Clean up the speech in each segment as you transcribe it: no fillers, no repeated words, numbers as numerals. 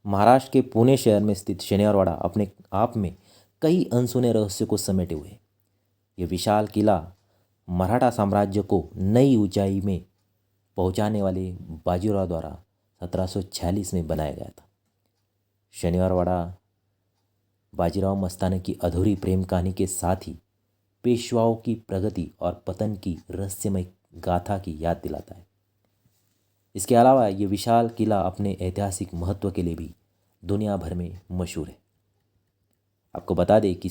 महाराष्ट्र के पुणे शहर में स्थित शनिवारवाड़ा अपने आप में कई अनसुने रहस्य को समेटे हुए है। ये विशाल किला मराठा साम्राज्य को नई ऊंचाई में पहुंचाने वाले बाजीराव द्वारा 1746 में बनाया गया था। शनिवारवाड़ा बाजीराव मस्तानी की अधूरी प्रेम कहानी के साथ ही पेशवाओं की प्रगति और पतन की रहस्यमय गाथा की याद दिलाता है। इसके अलावा ये विशाल किला अपने ऐतिहासिक महत्व के लिए भी दुनिया भर में मशहूर है। आपको बता दें कि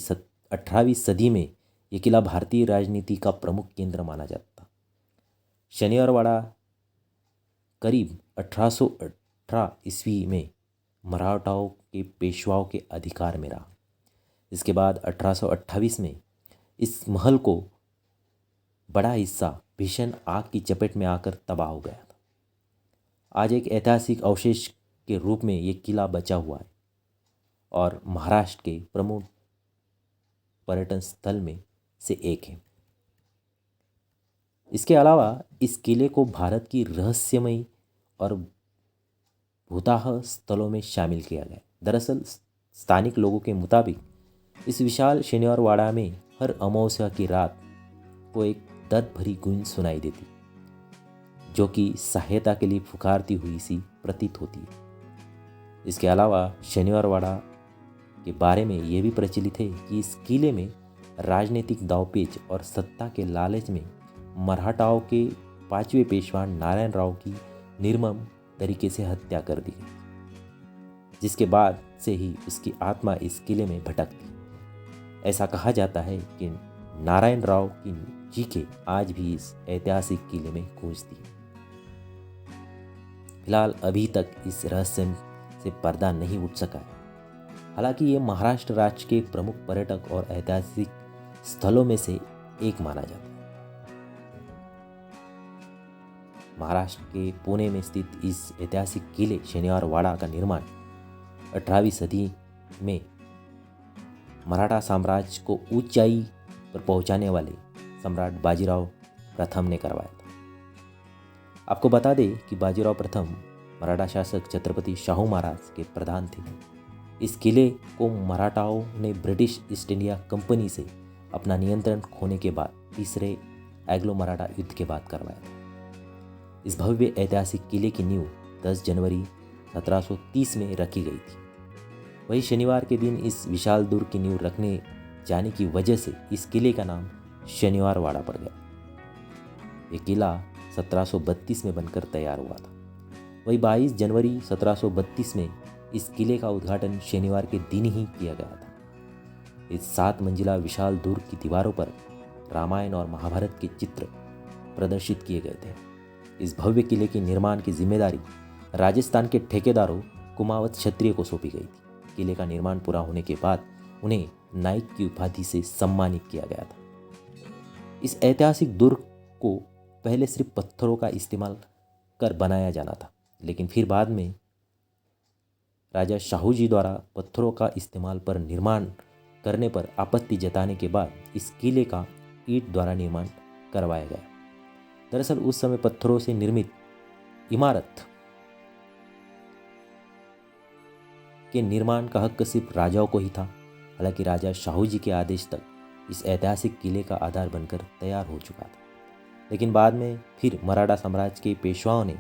18वीं सदी में ये किला भारतीय राजनीति का प्रमुख केंद्र माना जाता था। शनिवारवाड़ा करीब 1818 ईस्वी में मराठाओं के पेशवाओं के अधिकार में रहा। इसके बाद 1828 में इस महल को बड़ा हिस्सा भीषण आग की चपेट में आकर तबाह हो गया था। आज एक ऐतिहासिक अवशेष के रूप में ये किला बचा हुआ है और महाराष्ट्र के प्रमुख पर्यटन स्थल में से एक है। इसके अलावा इस किले को भारत की रहस्यमयी और भूताह स्थलों में शामिल किया गया। दरअसल स्थानिक लोगों के मुताबिक इस विशाल शनिवारवाड़ा में हर अमावस्या की रात को एक दर्द भरी गूंज सुनाई देती, जो कि सहायता के लिए पुकारती हुई सी प्रतीत होती है। इसके अलावा शनिवारवाड़ा के बारे में ये भी प्रचलित है कि इस किले में राजनीतिक दांवपेच और सत्ता के लालच में मराठाओं के 5वें पेशवा नारायण राव की निर्मम तरीके से हत्या कर दी गई, जिसके बाद से ही उसकी आत्मा इस किले में भटकती। ऐसा कहा जाता है कि नारायण राव की चीखें आज भी इस ऐतिहासिक किले में गूंजती है। फिलहाल अभी तक इस रहस्य से पर्दा नहीं उठ सका है। हालांकि ये महाराष्ट्र राज्य के प्रमुख पर्यटक और ऐतिहासिक स्थलों में से एक माना जाता है। महाराष्ट्र के पुणे में स्थित इस ऐतिहासिक किले शनिवारवाड़ा का निर्माण 18वीं सदी में मराठा साम्राज्य को ऊंचाई पर पहुंचाने वाले सम्राट बाजीराव प्रथम ने करवाया था। आपको बता दें कि बाजीराव प्रथम मराठा शासक छत्रपति शाहू महाराज के प्रधान थे। इस किले को मराठाओं ने ब्रिटिश ईस्ट इंडिया कंपनी से अपना नियंत्रण खोने के बाद तीसरे एंग्लो मराठा युद्ध के बाद करवाया था। इस भव्य ऐतिहासिक किले की नींव 10 जनवरी 1730 में रखी गई थी। वही शनिवार के दिन इस विशाल दुर्ग की नींव रखने जाने की वजह से इस किले का नाम शनिवारवाड़ा पड़ गया। ये किला 1732 में बनकर तैयार हुआ था। वही 22 जनवरी 1732 में इस किले का उद्घाटन शनिवार के दिन ही किया गया था। इस 7 मंजिला विशाल दुर्ग की दीवारों पर रामायण और महाभारत के चित्र प्रदर्शित किए गए थे। इस भव्य किले के निर्माण की जिम्मेदारी राजस्थान के ठेकेदारों कुमावत क्षत्रिय को सौंपी गई थी। किले का निर्माण पूरा होने के बाद उन्हें नाइक की उपाधि से सम्मानित किया गया था। इस ऐतिहासिक दुर्ग को पहले सिर्फ पत्थरों का इस्तेमाल कर बनाया जाना था, लेकिन फिर बाद में राजा शाहू जी द्वारा पत्थरों का इस्तेमाल पर निर्माण करने पर आपत्ति जताने के बाद इस किले का ईंट द्वारा निर्माण करवाया गया। दरअसल उस समय पत्थरों से निर्मित इमारत के निर्माण का हक सिर्फ राजाओं को ही था। हालांकि राजा शाहू जी के आदेश तक इस ऐतिहासिक किले का आधार बनकर तैयार हो चुका था, लेकिन बाद में फिर मराठा साम्राज्य के पेशवाओं ने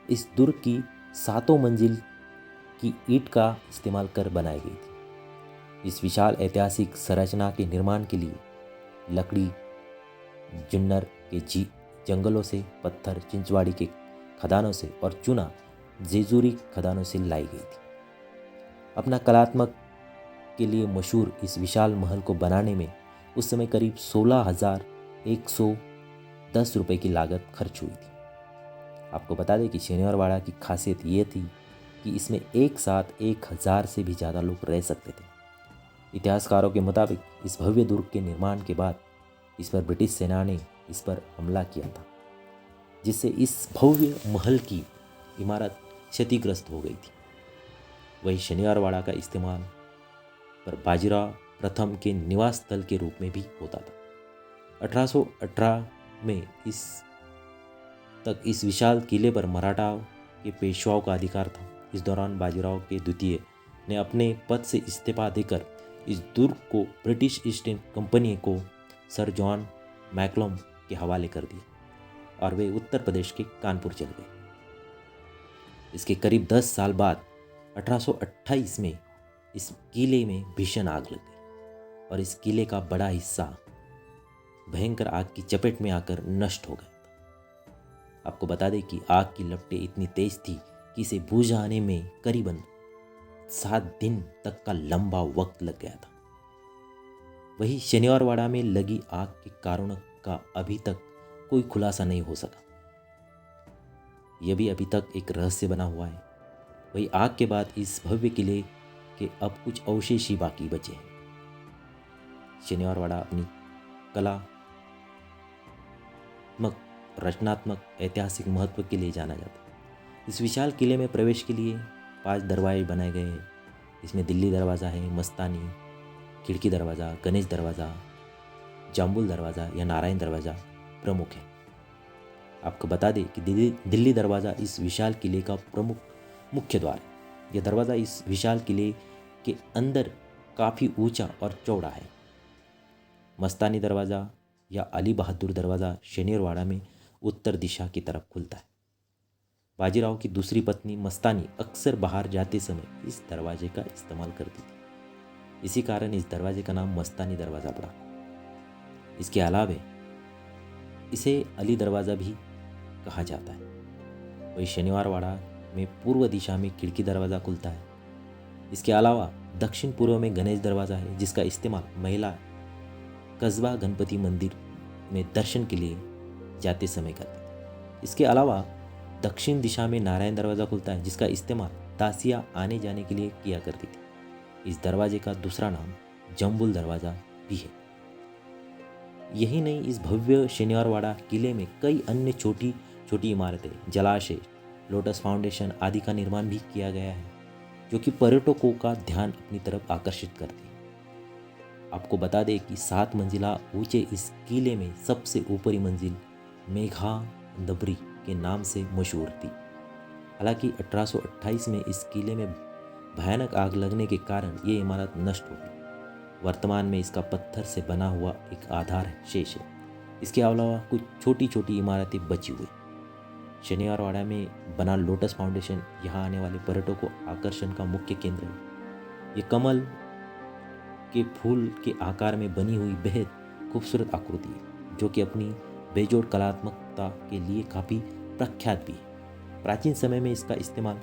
इस दुर्ग की 7 मंजिल की ईंट का इस्तेमाल कर बनाई गई थी। इस विशाल ऐतिहासिक संरचना के निर्माण के लिए लकड़ी जुन्नर के जंगलों से, पत्थर चिंचवाड़ी के खदानों से और चूना जेजूरी खदानों से लाई गई थी। अपना कलात्मक के लिए मशहूर इस विशाल महल को बनाने में उस समय करीब 16,110 रुपये की लागत खर्च हुई थी। आपको बता दें कि शनिवारवाड़ा की खासियत ये थी कि इसमें एक साथ 1,000 से भी ज़्यादा लोग रह सकते थे। इतिहासकारों के मुताबिक इस भव्य दुर्ग के निर्माण के बाद इस पर ब्रिटिश सेना ने इस पर हमला किया था, जिससे इस भव्य महल की इमारत क्षतिग्रस्त हो गई थी। वही शनिवारवाड़ा का इस्तेमाल पर बाजीराव प्रथम के निवास स्थल के रूप में भी होता था। 1818 में इस विशाल किले पर मराठा के पेशवाओं का अधिकार था। इस दौरान बाजीराव के द्वितीय ने अपने पद से इस्तीफा देकर इस दुर्ग को ब्रिटिश ईस्ट इंडिया कंपनी को सर जॉन मैकलम के हवाले कर दिया और वे उत्तर प्रदेश के कानपुर चले गए। इसके करीब 10 साल बाद 1828 में इस किले में भीषण आग लग गई और इस किले का बड़ा हिस्सा भयंकर आग की चपेट में आकर नष्ट हो गया था। आपको बता दें कि आग की लपटें इतनी तेज थी कि इसे बुझाने में करीबन 7 दिन तक का लंबा वक्त लग गया था। वही शनिवारवाड़ा में लगी आग के कारणों का अभी तक कोई खुलासा नहीं हो सका। यह भी अभी तक एक रहस्य बना हुआ है। वही आग के बाद इस भव्य किले के अब कुछ अवशेष ही बाकी बचे हैं। शनिवारवाड़ा अपनी कलात्मक, रचनात्मक, ऐतिहासिक महत्व के लिए जाना जाता है। इस विशाल किले में प्रवेश के लिए 5 दरवाजे बनाए गए हैं। इसमें दिल्ली दरवाज़ा है, मस्तानी, खिड़की दरवाज़ा, गणेश दरवाज़ा, जाम्बुल दरवाज़ा या नारायण दरवाज़ा प्रमुख है। आपको बता दें कि दिल्ली दरवाज़ा इस विशाल किले का प्रमुख मुख्य द्वार है। यह दरवाज़ा इस विशाल किले के अंदर काफ़ी ऊंचा और चौड़ा है। मस्तानी दरवाज़ा या अली बहादुर दरवाज़ा शनिवारवाड़ा में उत्तर दिशा की तरफ खुलता है। बाजीराव की दूसरी पत्नी मस्तानी अक्सर बाहर जाते समय इस दरवाजे का इस्तेमाल करती थी। इसी कारण इस दरवाजे का नाम मस्तानी दरवाज़ा पड़ा। इसके अलावा इसे अली दरवाज़ा भी कहा जाता है। वही शनिवारवाड़ा में पूर्व दिशा में खिड़की दरवाज़ा खुलता है। इसके अलावा दक्षिण पूर्व में गणेश दरवाज़ा है, जिसका इस्तेमाल महिला कस्बा गणपति मंदिर में दर्शन के लिए जाते समय करती थी। इसके अलावा दक्षिण दिशा में नारायण दरवाज़ा खुलता है, जिसका इस्तेमाल दासियाँ आने जाने के लिए किया करती थी। इस दरवाजे का दूसरा नाम जम्बुल दरवाज़ा भी है। यही नहीं, इस भव्य शनिवारवाड़ा किले में कई अन्य छोटी छोटी इमारतें, जलाशय, लोटस फाउंडेशन आदि का निर्माण भी किया गया है, जो कि पर्यटकों का ध्यान अपनी तरफ आकर्षित करती है। आपको बता दें कि 7 मंजिला ऊंचे इस किले में सबसे ऊपरी मंजिल मेघादबरी के नाम से मशहूर थी। हालांकि 1828 में इस किले में भयानक आग लगने के कारण ये इमारत नष्ट हो गई। वर्तमान में इसका पत्थर से बना हुआ एक आधार शेष है। इसके अलावा कुछ छोटी छोटी इमारतें बची हुई। शनिवारवाड़ा में बना लोटस फाउंडेशन यहाँ आने वाले पर्यटकों को आकर्षण का मुख्य केंद्र है। ये कमल के फूल के आकार में बनी हुई बेहद खूबसूरत आकृति है, जो कि अपनी बेजोड़ कलात्मकता के लिए काफ़ी प्रख्यात भी है। प्राचीन समय में इसका इस्तेमाल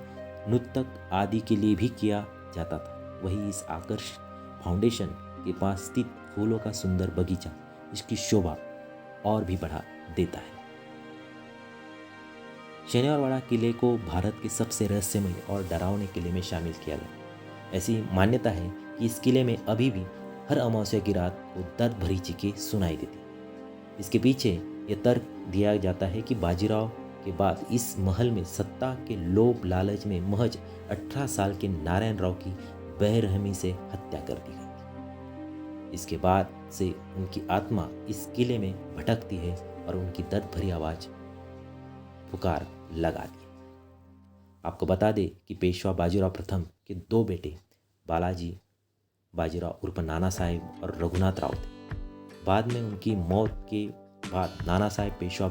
नृत्यक आदि के लिए भी किया जाता था। वही इस आकर्ष फाउंडेशन के पास स्थित फूलों का सुंदर बगीचा इसकी शोभा और भी बढ़ा देता है। शनिवारवाड़ा किले को भारत के सबसे रहस्यमय और डरावने किले में शामिल किया गया। ऐसी मान्यता है कि इस किले में अभी भी हर अमावस्या की रात को दर्द भरी चीखें सुनाई देती। इसके पीछे यह तर्क दिया जाता है कि बाजीराव के बाद इस महल में सत्ता के लोभ लालच में महज 18 साल के नारायण राव की बेरहमी से हत्या कर दी गई। इसके बाद से उनकी आत्मा इस किले में भटकती है और उनकी दर्द भरी आवाज पुकार लगाती है। आपको बता दें कि पेशवा बाजीराव प्रथम के 2 बेटे बालाजी बाजीराव उर्फ नाना साहेब और रघुनाथ राव थे। बाद में उनकी मौत के बाद नाना साहेब पेशवा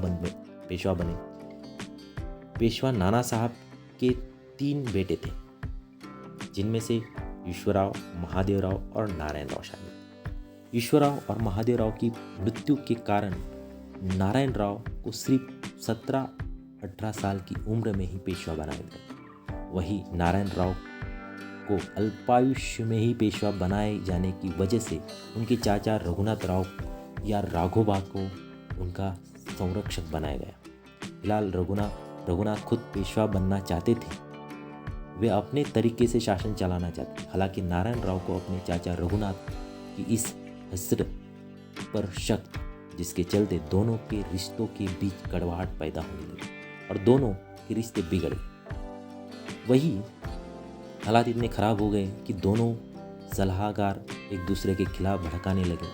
बने। पेशवा नाना साहब के 3 बेटे थे, जिनमें से ईश्वरराव, महादेवराव और नारायण राव शामिल थे। ईश्वरराव और महादेवराव की मृत्यु के कारण नारायण राव को सिर्फ 17-18 साल की उम्र में ही पेशवा बनाया गया। वही नारायण राव को अल्पायुष्य में ही पेशवा बनाए जाने की वजह से उनके चाचा रघुनाथ राव या राघोबा को उनका संरक्षक बनाया गया। फिलहाल रघुनाथ खुद पेशवा बनना चाहते थे। वे अपने तरीके से शासन चलाना चाहते। हालांकि नारायण राव को अपने चाचा रघुनाथ की इस हसरत पर शक, जिसके चलते दोनों के रिश्तों के बीच कड़वाहट पैदा होने लगी और दोनों के रिश्ते बिगड़ गए। वही हालात इतने खराब हो गए कि दोनों सलाहकार एक दूसरे के खिलाफ भड़काने लगे,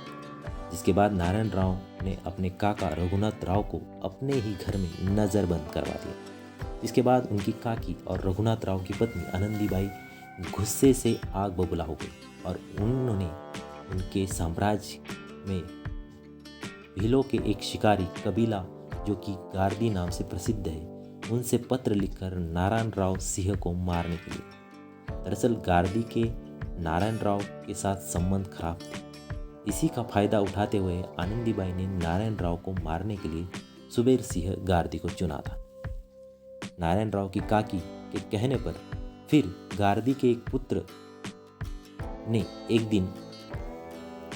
जिसके बाद नारायण राव ने अपने काका रघुनाथ राव को अपने ही घर में नज़रबंद करवा दिया। इसके बाद उनकी काकी और रघुनाथ राव की पत्नी आनंदीबाई गुस्से से आग बबूला हो गई और उन्होंने उनके साम्राज्य में भीलों के एक शिकारी कबीला जो कि गार्दी नाम से प्रसिद्ध है, उनसे पत्र लिखकर नारायण राव सिंह को मारने के लिए। दरअसल गार्दी के नारायण राव के साथ संबंध खराब थे। इसी का फायदा उठाते हुए आनंदीबाई ने नारायण राव को मारने के लिए सुबेर सिंह गार्दी को चुना था। नारायण राव की काकी के कहने पर फिर गार्दी के एक पुत्र ने एक दिन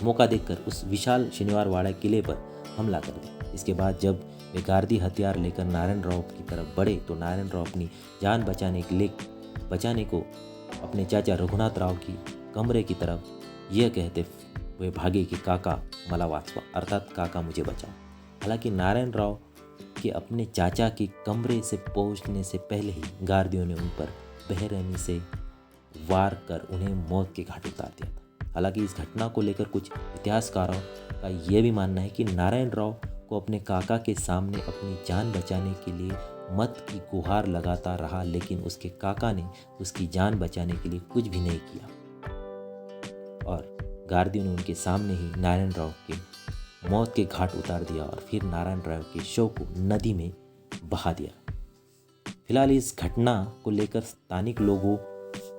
मौका देखकर उस विशाल शनिवारवाड़ा किले पर हमला कर दिया। इसके बाद जब वे गार्दी हथियार लेकर नारायण राव की तरफ बढ़े तो नारायण राव अपनी जान बचाने को अपने चाचा रघुनाथ राव की कमरे की तरफ यह कहते हुए भागे कि काका मला वाचवा, अर्थात काका मुझे बचाओ। हालांकि नारायण राव के अपने चाचा के कमरे से पहुंचने से पहले ही गार्दियों ने उन पर बेरहमी से वार कर उन्हें मौत के घाट उतार दिया था। हालांकि इस घटना को लेकर कुछ इतिहासकारों का यह भी मानना है कि नारायण राव को अपने काका के सामने अपनी जान बचाने के लिए मत की गुहार लगाता रहा, लेकिन उसके काका ने उसकी जान बचाने के लिए कुछ भी नहीं किया और गार्दियों ने उनके सामने ही नारायण राव के मौत के घाट उतार दिया और फिर नारायण राव के शव को नदी में बहा दिया। फिलहाल इस घटना को लेकर स्थानिक लोगों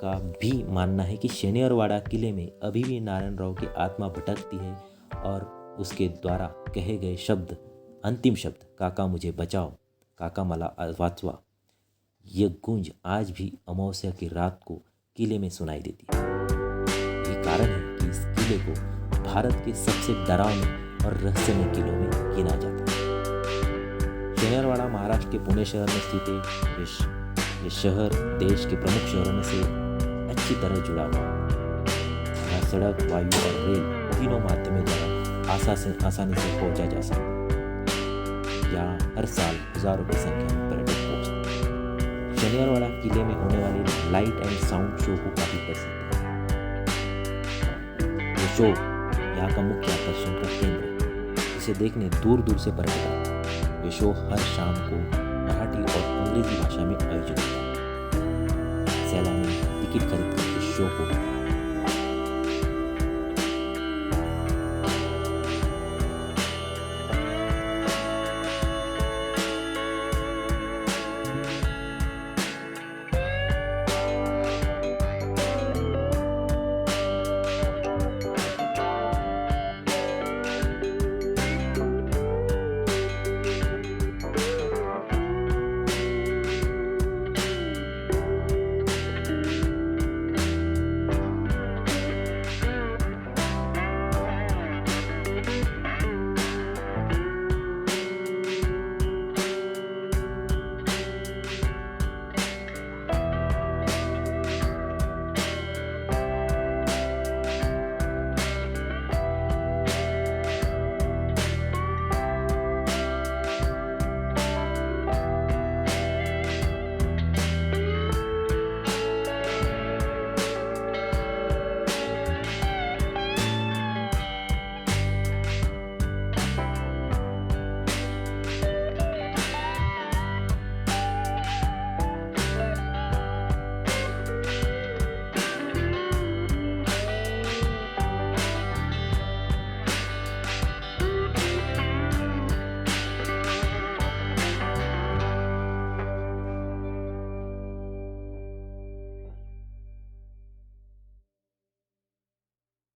का भी मानना है कि शनिवारवाड़ा किले में अभी भी नारायण राव की आत्मा भटकती है और उसके द्वारा कहे गए शब्द, अंतिम शब्द काका मुझे बचाओ, काका मला वाचवा, यह गूंज आज भी अमावस्या की रात को किले में सुनाई देती है। यही कारण है कि इस किले को भारत के सबसे डरावने और रहस्यमय किलों में गिना जाता है। शनिवारवाड़ा महाराष्ट्र के पुणे शहर में स्थित है। ये शहर देश के प्रमुख शहरों में से अच्छी तरह जुड़ा हुआ है। यहाँ सड़क, वायु और रेल तीनों माध्यमों द्वारा आसानी से पहुंचा जा सकता है। यहाँ हर साल हजारों की संख्या में पर्यटक पहुंचते हैं। शनिवारवाड़ा किले में होने वाले लाइट एंड साउंड शो को काफी प्रसिद्ध है। ये शो यहाँ का मुख्य आकर्षण का केंद्र है। इसे देखने दूर दूर से पर्यटक आते हैं। ये शो हर शाम को मराठी और अंग्रेजी भाषा में आयोजित होता है। सैलानी टिकट खरीदकर इस शो को